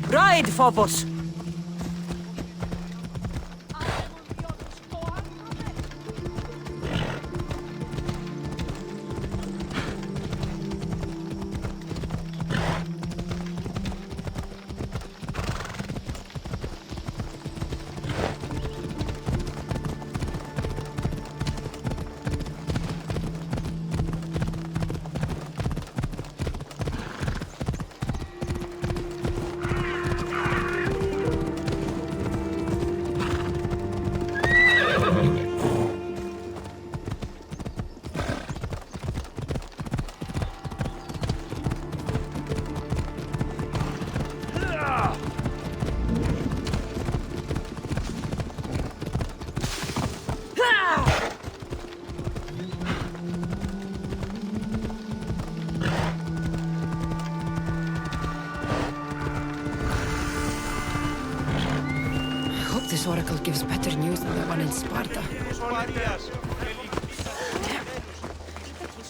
Ride, Phobos! This oracle gives better news than the one in Sparta.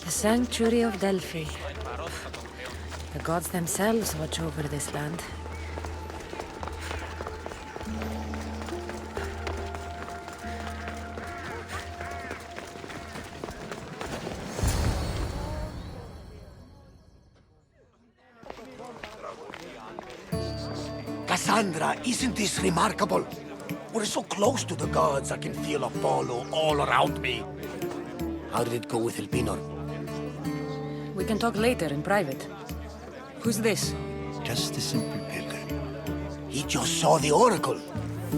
The sanctuary of Delphi. The gods themselves watch over this land. Kassandra, isn't this remarkable? We're so close to the gods, I can feel Apollo all around me. How did it go with Elpinor? We can talk later in private. Who's this? Just a simple pilgrim. He just saw the oracle.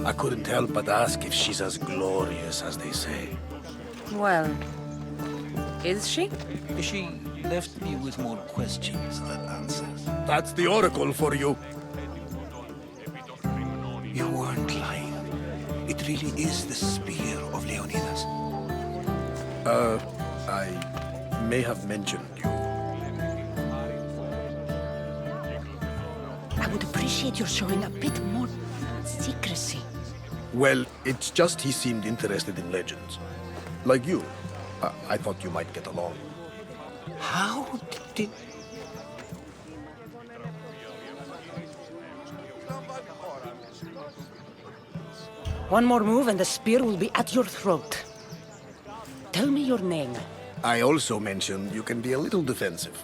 I couldn't help but ask if she's as glorious as they say. Well, is she? She left me with more questions than answers. That's the oracle for you. You weren't lying. It really is the spear of Leonidas. I may have mentioned you. I would appreciate your showing a bit more secrecy. Well, it's just he seemed interested in legends. Like you. I thought you might get along. How did... One more move and the spear will be at your throat. Tell me your name. I also mentioned you can be a little defensive.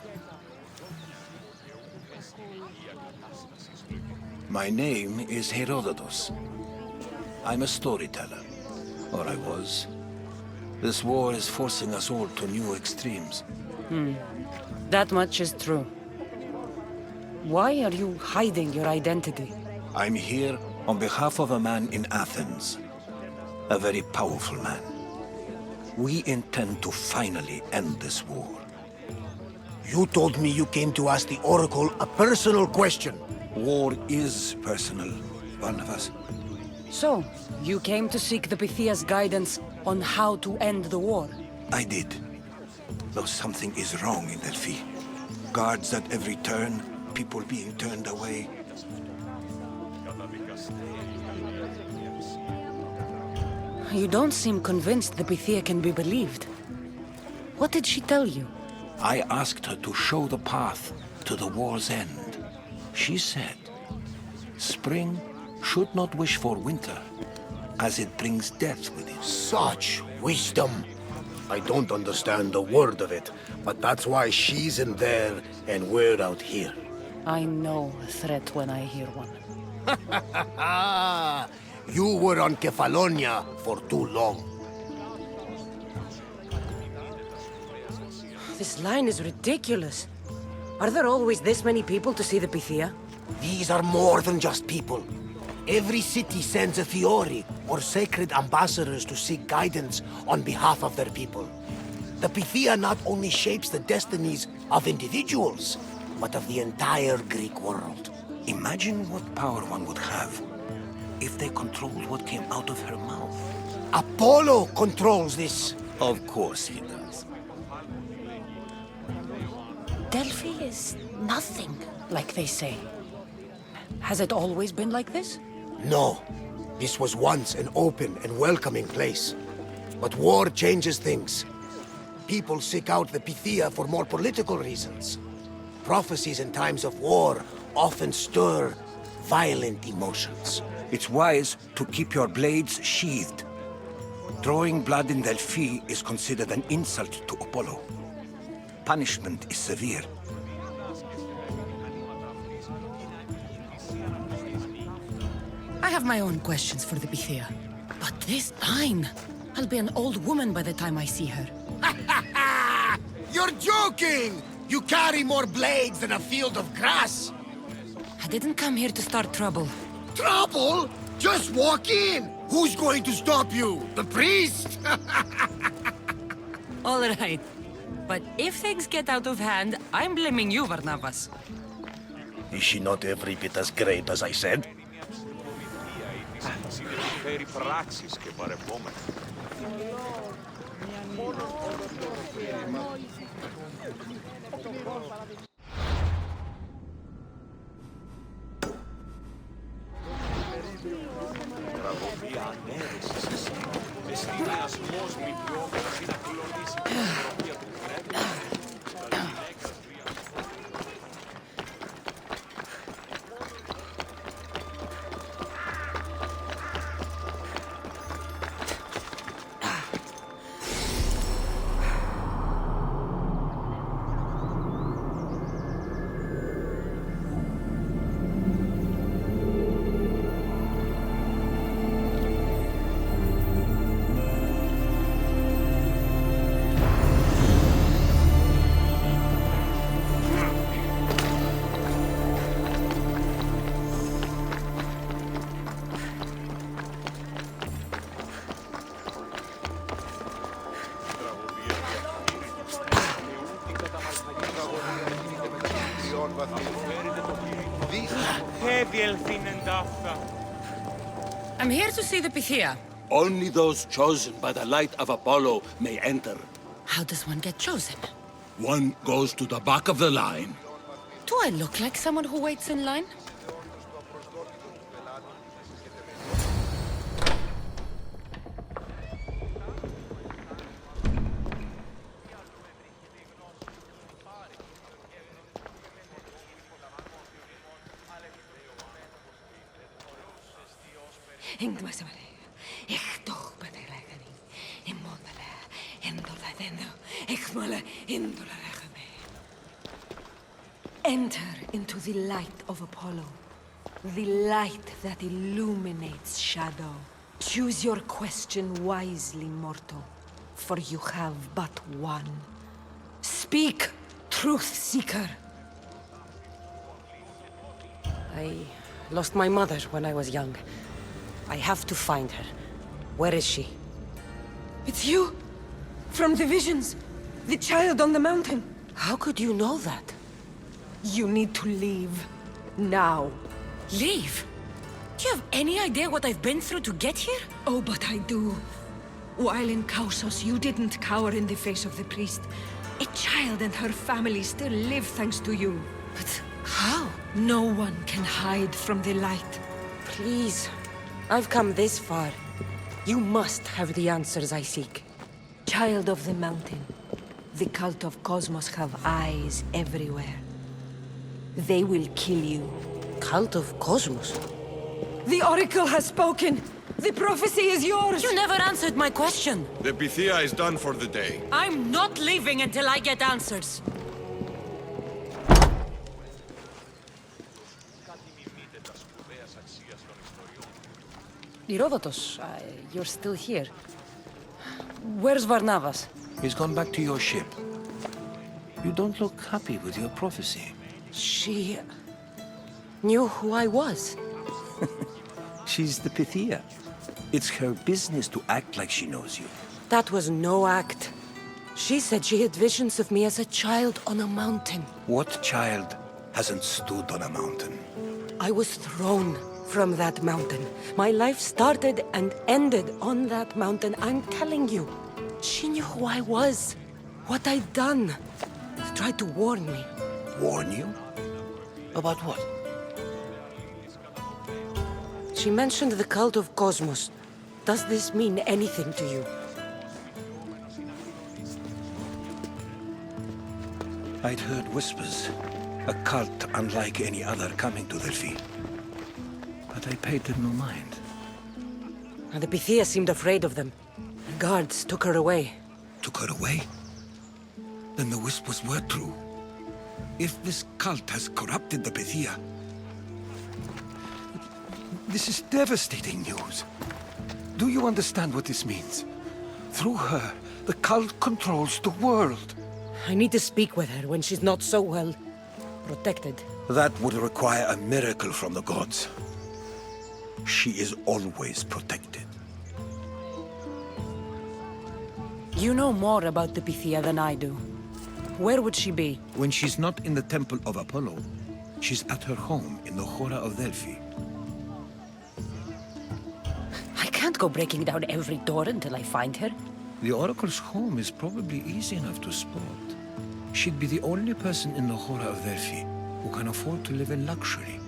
My name is Herodotus. I'm a storyteller. Or I was. This war is forcing us all to new extremes. That much is true. Why are you hiding your identity? I'm here on behalf of a man in Athens. A very powerful man. We intend to finally end this war. You told me you came to ask the oracle a personal question. War is personal, Barnabas. So, you came to seek the Pythia's guidance on how to end the war? I did. Though something is wrong in Delphi. Guards at every turn, people being turned away. You don't seem convinced the Pythia can be believed. What did she tell you? I asked her to show the path to the war's end. She said, spring should not wish for winter, as it brings death with it. Such wisdom. I don't understand a word of it, but that's why she's in there and we're out here. I know a threat when I hear one. You were on Kefalonia for too long. This line is ridiculous. Are there always this many people to see the Pythia? These are more than just people. Every city sends a Fiori, or sacred ambassadors to seek guidance on behalf of their people. The Pythia not only shapes the destinies of individuals, but of the entire Greek world. Imagine what power one would have if they controlled what came out of her mouth. Apollo controls this. Of course he does. Delphi is nothing, like they say. Has it always been like this? No. This was once an open and welcoming place. But war changes things. People seek out the Pythia for more political reasons. Prophecies in times of war often stir violent emotions. It's wise to keep your blades sheathed. Drawing blood in Delphi is considered an insult to Apollo. Punishment is severe. I have my own questions for the Pythia. But this line... I'll be an old woman by the time I see her. You're joking! You carry more blades than a field of grass! I didn't come here to start trouble. Trouble? Just walk in! Who's going to stop you? The priest? All right. But if things get out of hand, I'm blaming you, Varnavas. Is she not every bit as great as I said? I'm here to see the Pythia. Only those chosen by the light of Apollo may enter. How does one get chosen? One goes to the back of the line. Do I look like someone who waits in line? Enter into the light of Apollo, the light that illuminates shadow. Choose your question wisely, mortal, for you have but one. Speak, truth seeker. I lost my mother when I was young. I have to find her. Where is she? It's you! From the visions! The child on the mountain! How could you know that? You need to leave. Now. Leave? Do you have any idea what I've been through to get here? Oh, but I do. While in Kausos, you didn't cower in the face of the priest. A child and her family still live thanks to you. But how? No one can hide from the light. Please. I've come this far. You must have the answers I seek. Child of the mountain, the cult of Cosmos have eyes everywhere. They will kill you. Cult of Cosmos? The Oracle has spoken! The prophecy is yours! You never answered my question! The Pythia is done for the day. I'm not leaving until I get answers! Herodotus, you're still here. Where's Varnavas? He's gone back to your ship. You don't look happy with your prophecy. She... knew who I was. She's the Pythia. It's her business to act like she knows you. That was no act. She said she had visions of me as a child on a mountain. What child hasn't stood on a mountain? I was thrown from that mountain. My life started and ended on that mountain. I'm telling you. She knew who I was, what I'd done. She tried to warn me. Warn you? About what? She mentioned the cult of Cosmos. Does this mean anything to you? I'd heard whispers. A cult unlike any other coming to Delphi. but I paid them no mind. And the Pythia seemed afraid of them. The guards took her away. Took her away? Then the whispers were true. If this cult has corrupted the Pythia... This is devastating news. Do you understand what this means? Through her, the cult controls the world. I need to speak with her when she's not so well protected. That would require a miracle from the gods. She is always protected. You know more about the Pythia than I do. Where would she be? When she's not in the temple of Apollo, she's at her home in the Hora of Delphi. I can't go breaking down every door until I find her. The Oracle's home is probably easy enough to spot. She'd be the only person in the Hora of Delphi who can afford to live in luxury.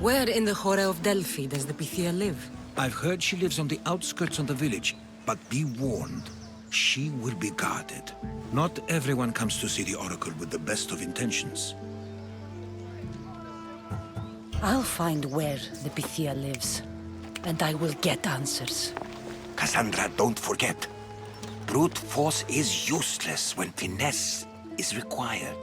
Where in the Hora of Delphi does the Pythia live? I've heard she lives on the outskirts of the village, but be warned, she will be guarded. Not everyone comes to see the Oracle with the best of intentions. I'll find where the Pythia lives, and I will get answers. Kassandra, don't forget. Brute force is useless when finesse is required.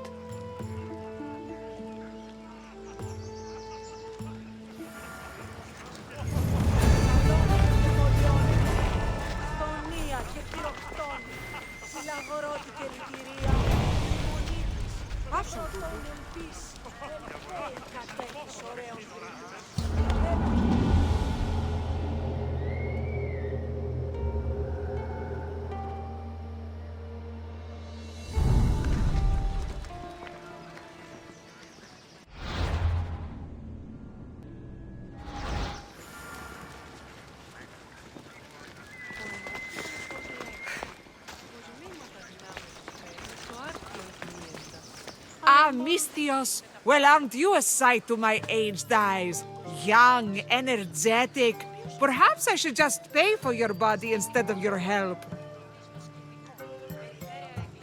Alexios, well, aren't you a sight to my aged eyes? Young, energetic. Perhaps I should just pay for your body instead of your help.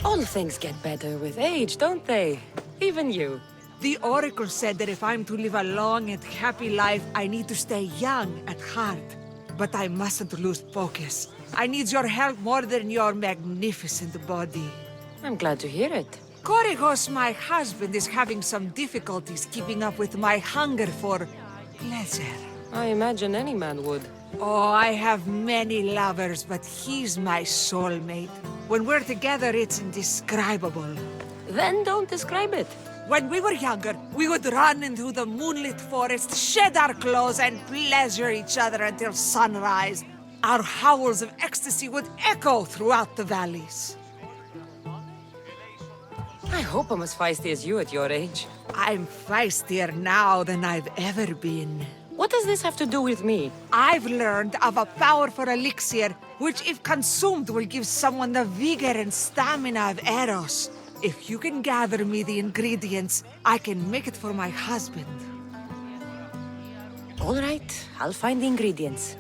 All things get better with age, don't they? Even you. The Oracle said that if I'm to live a long and happy life, I need to stay young at heart. But I mustn't lose focus. I need your help more than your magnificent body. I'm glad to hear it. Korygos, my husband, is having some difficulties keeping up with my hunger for pleasure. I imagine any man would. Oh, I have many lovers, but he's my soulmate. When we're together, it's indescribable. Then don't describe it. When we were younger, we would run into the moonlit forest, shed our clothes, and pleasure each other until sunrise. Our howls of ecstasy would echo throughout the valleys. I hope I'm as feisty as you at your age. I'm feistier now than I've ever been. What does this have to do with me? I've learned of a powerful elixir, which if consumed will give someone the vigor and stamina of Eros. If you can gather me the ingredients, I can make it for my husband. All right, I'll find the ingredients.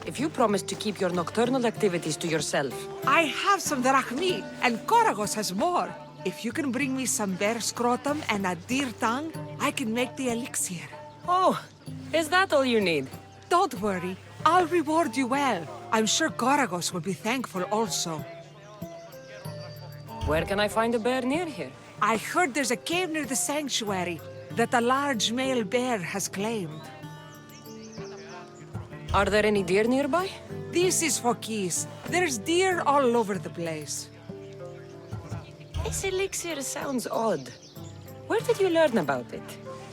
If you promise to keep your nocturnal activities to yourself. I have some drachmi, and Korygos has more. If you can bring me some bear scrotum and a deer tongue, I can make the elixir. Oh, is that all you need? Don't worry, I'll reward you well. I'm sure Korygos will be thankful also. Where can I find a bear near here? I heard there's a cave near the sanctuary that a large male bear has claimed. Are there any deer nearby? This is for keys. There's deer all over the place. This elixir sounds odd. Where did you learn about it?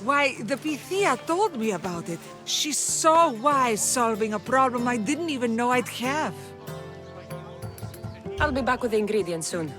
Why, the Pythia told me about it. She's so wise solving a problem I didn't even know I'd have. I'll be back with the ingredients soon.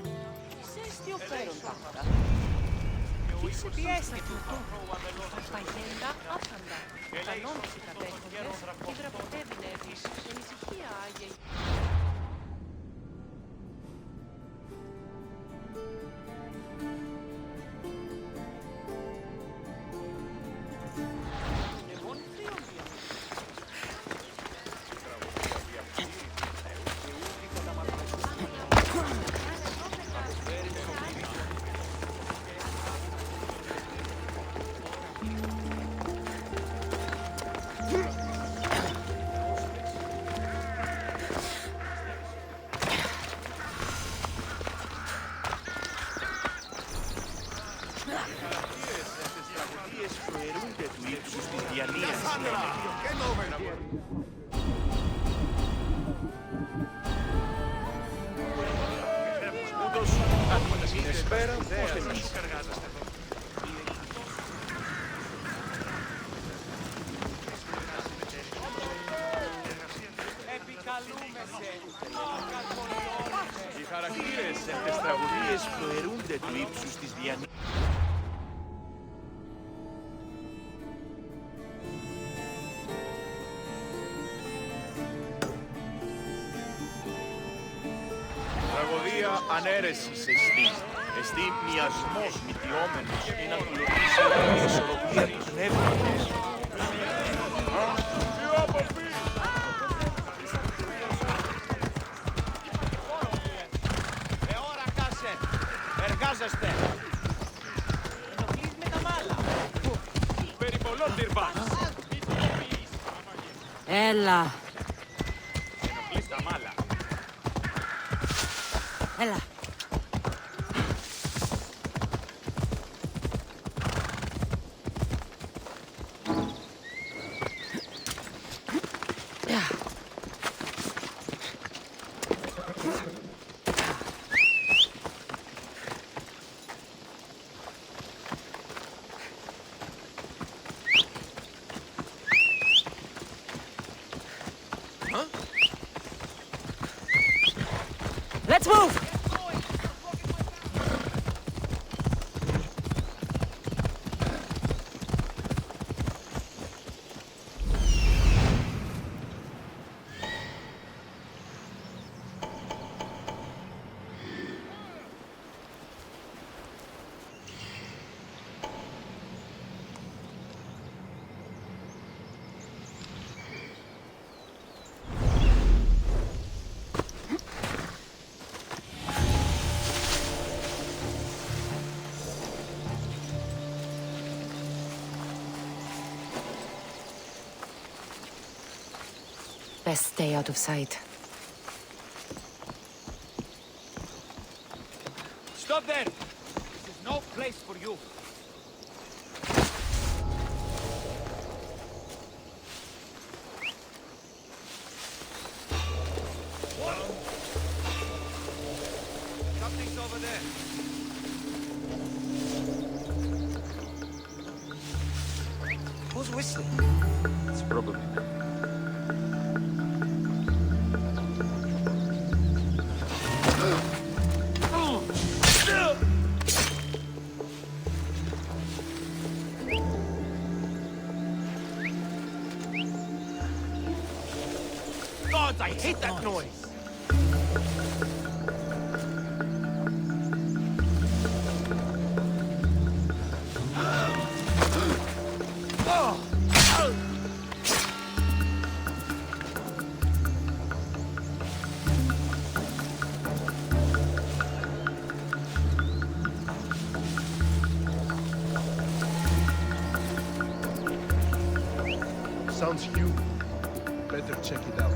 Οι χαρακτήρες σε αυτές τις τραγωδίες προαιρούνται του ύψους της διανοίας. Τραγωδία ανέρεσης εστί. Εστί μοιασμός μυτιόμενος ή να ακολουθήσει η ισορροπία του πνεύματος. Εργάζεστε! Ενοχλείς με τα μάλα! Περιπολών τυρβάς! Έλα. Ενοχλείς τα μάλα! Έλα. Let's move! Best stay out of sight. Stop there! This is no place for you. Something's over there. Who's whistling? It's probably me. God, I hate that noise! Sounds human. Better check it out.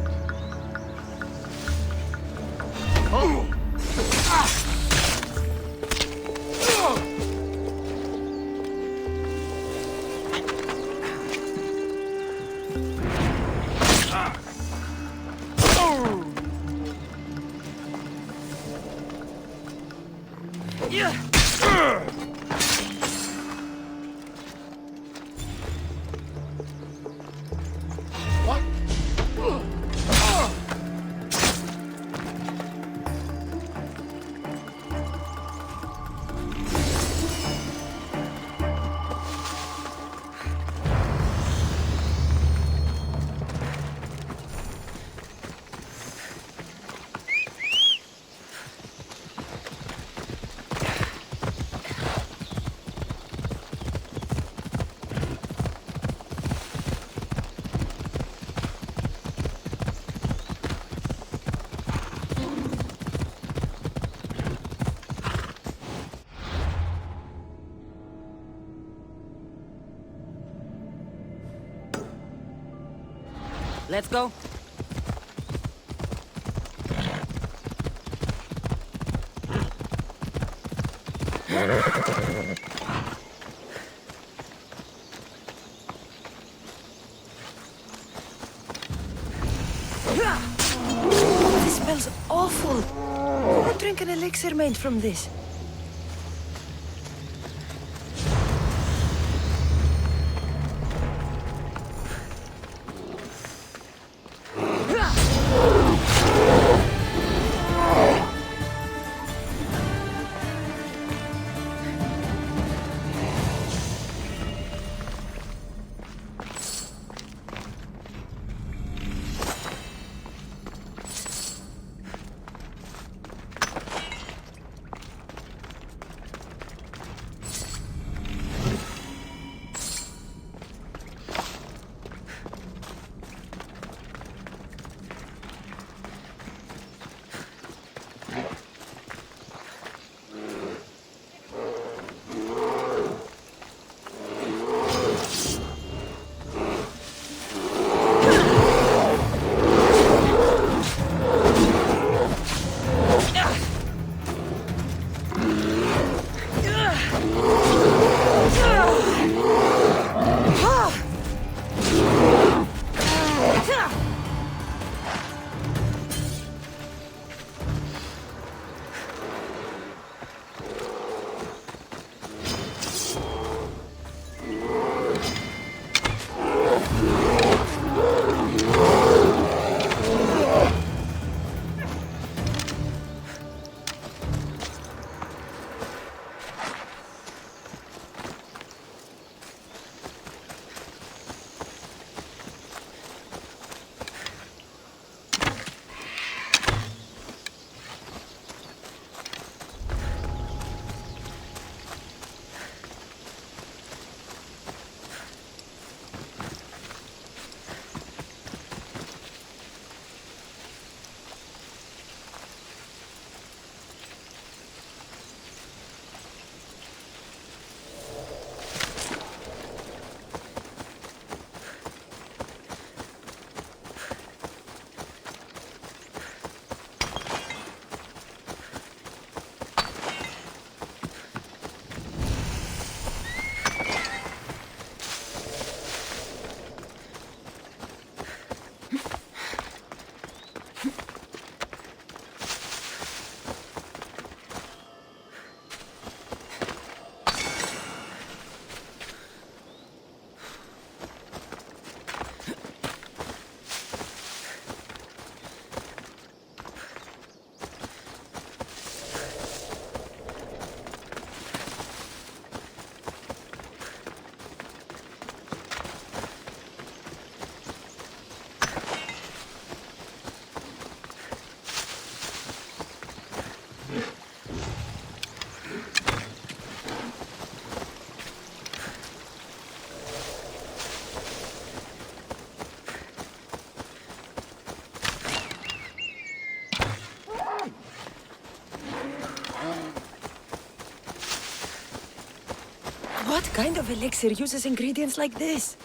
Let's go. an elixir made from this? What kind of elixir uses ingredients like this?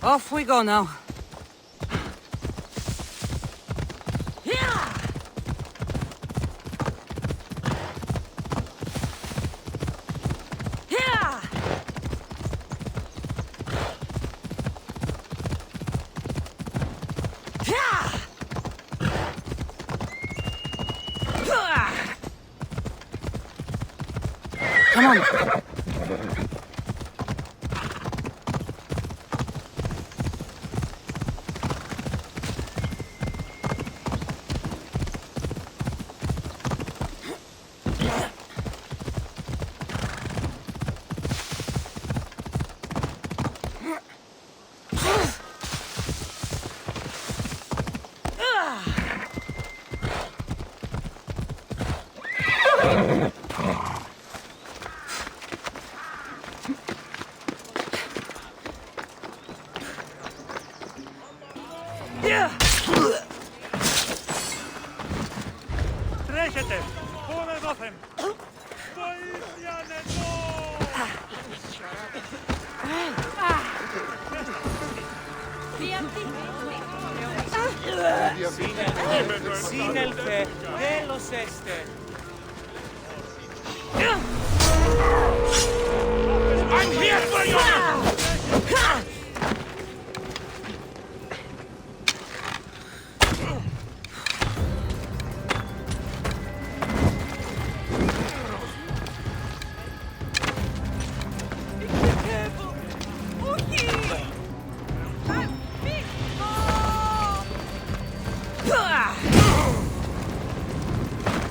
Off we go now. Come on. Τρέχετε! Πόρε δόθεν! Βοήθεια νετό! Σύνελθε, τέλος έστε. I'm here for you!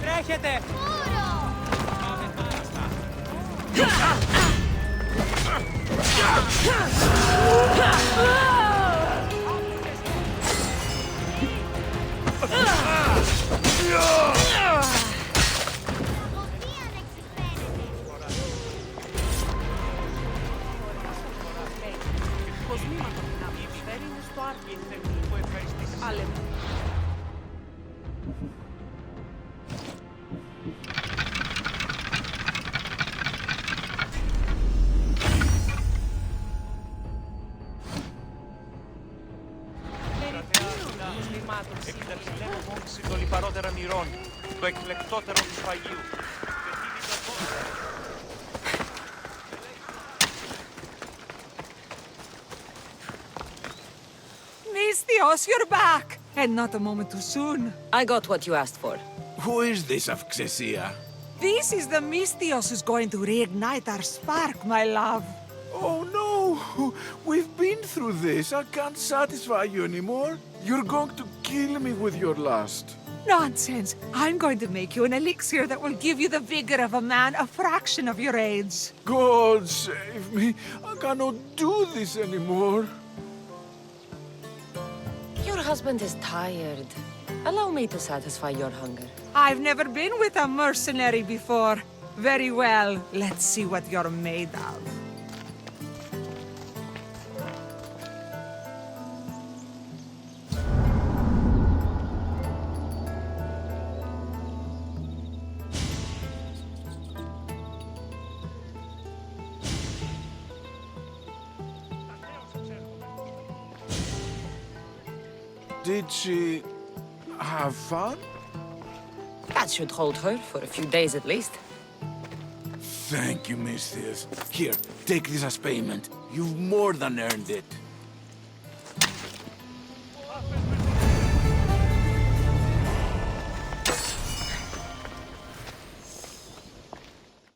Τρέχετε! Επιταχυνέμω μόνιση των λιπαρότερων ηρών, το εκλεκτότερο του σφαγείου. Misthios, you're back! And not a moment too soon. I got what you asked for. Who is this of Xesia? This is the Misthios who's going to reignite our spark, my love. Oh no! We've been through this. I can't satisfy you anymore. You're going to kill me with your lust. Nonsense. I'm going to make you an elixir that will give you the vigor of a man a fraction of your age. God save me. I cannot do this anymore. Your husband is tired. Allow me to satisfy your hunger. I've never been with a mercenary before. Very well. Let's see what you're made of. Did she have fun? That should hold her for a few days at least. Thank you, Misthios. Here, take this as payment. You've more than earned it.